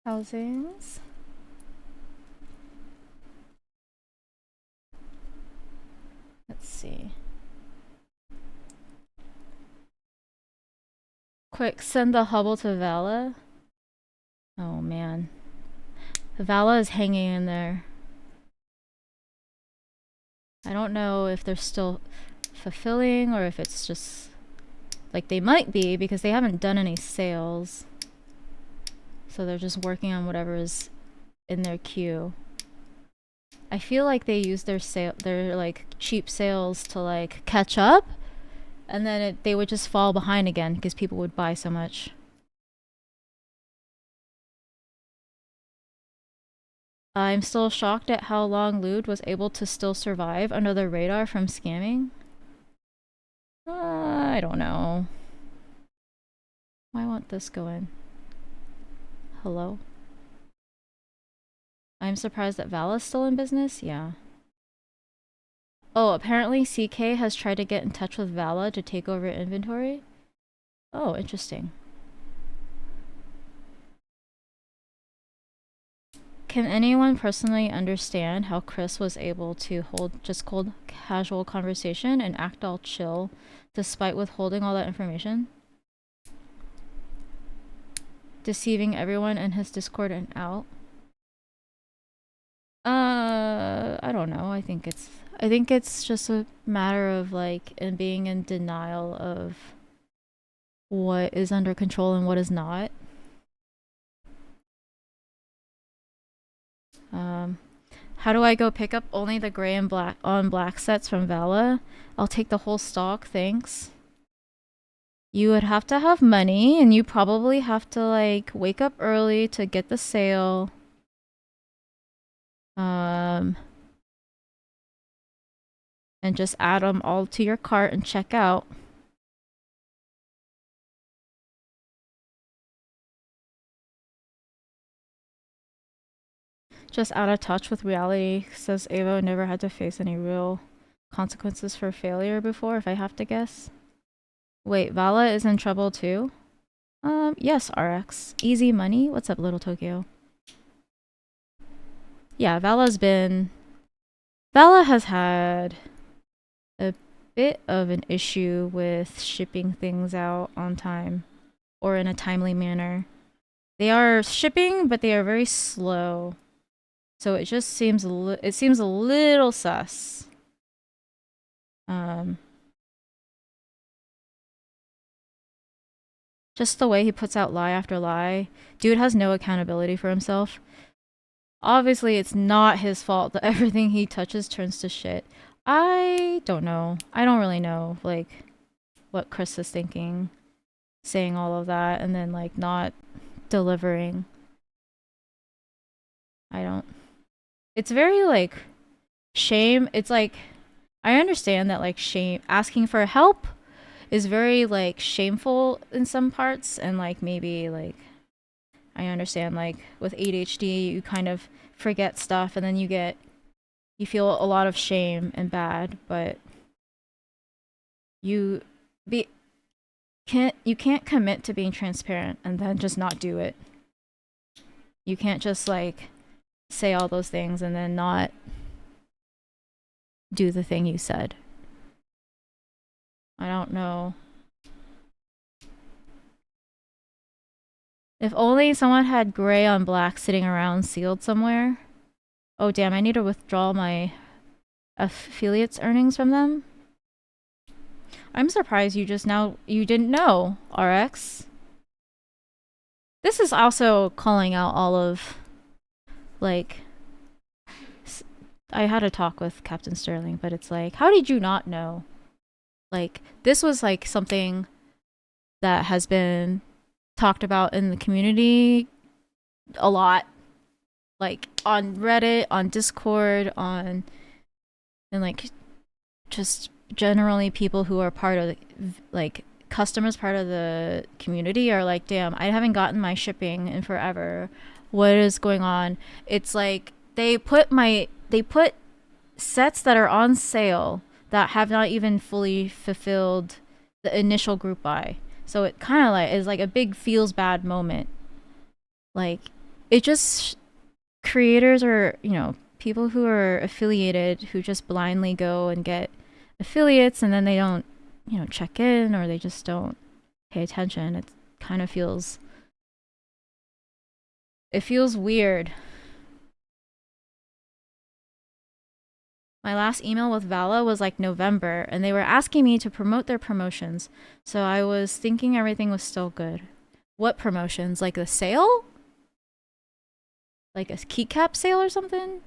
Housings. Let's see. Quick, send the Hubble to Vala. Oh man. Vala is hanging in there. I don't know if they're still fulfilling or if it's just like they might be because they haven't done any sales. So they're just working on whatever is in their queue. I feel like they use their like cheap sales to like catch up, and then they would just fall behind again because people would buy so much. I'm still shocked at how long Lude was able to still survive under the radar from scamming. I don't know. Why won't this go in? Hello? I'm surprised that Vala's still in business? Yeah. Oh, apparently CK has tried to get in touch with Vala to take over inventory. Oh, interesting. Can anyone personally understand how Chris was able to hold just cold casual conversation and act all chill despite withholding all that information? Deceiving everyone in his Discord and out? I don't know. I think it's just a matter of like being in denial of what is under control and what is not. How do I go pick up only the gray and black on black sets from Vala? I'll take the whole stock, thanks. You would have to have money, and you probably have to like wake up early to get the sale. And just add them all to your cart and check out. Just out of touch with reality, says Avo never had to face any real consequences for failure before, if I have to guess. Wait, Vala is in trouble too? Yes, RX. Easy money? What's up, Little Tokyo? Yeah, Vala has had a bit of an issue with shipping things out on time or in a timely manner. They are shipping, but they are very slow. So it just seems a little sus. Just the way he puts out lie after lie. Dude has no accountability for himself. Obviously, it's not his fault that everything he touches turns to shit. I don't know. I don't really know, like, what Chris is thinking, saying all of that, and then, like, not delivering. I don't. It's very, like, shame. It's like, I understand that, like, shame, asking for help is very, like, shameful in some parts, and, like, maybe, like, I understand, like, with ADHD, you kind of forget stuff, and then you feel a lot of shame and bad, but you can't commit to being transparent and then just not do it. You can't just, like, say all those things and then not do the thing you said. I don't know. If only someone had gray on black sitting around sealed somewhere. Oh damn, I need to withdraw my affiliates earnings from them. I'm surprised you didn't know, RX. This is also calling out all of, like, I had a talk with Captain Sterling, but it's like, how did you not know? Like, this was like something that has been talked about in the community a lot, like on Reddit, on Discord, and like just generally people who are part of like customers, part of the community are like, damn, I haven't gotten my shipping in forever. What is going on? It's like they put sets that are on sale that have not even fully fulfilled the initial group buy. So it kind of like is like a big feels bad moment. Like, it just creators or, you know, people who are affiliated who just blindly go and get affiliates and then they don't, you know, check in or they just don't pay attention. It kind of feels weird. My last email with Vala was like November and they were asking me to promote their promotions. So I was thinking everything was still good. What promotions? Like the sale? Like a keycap sale or something?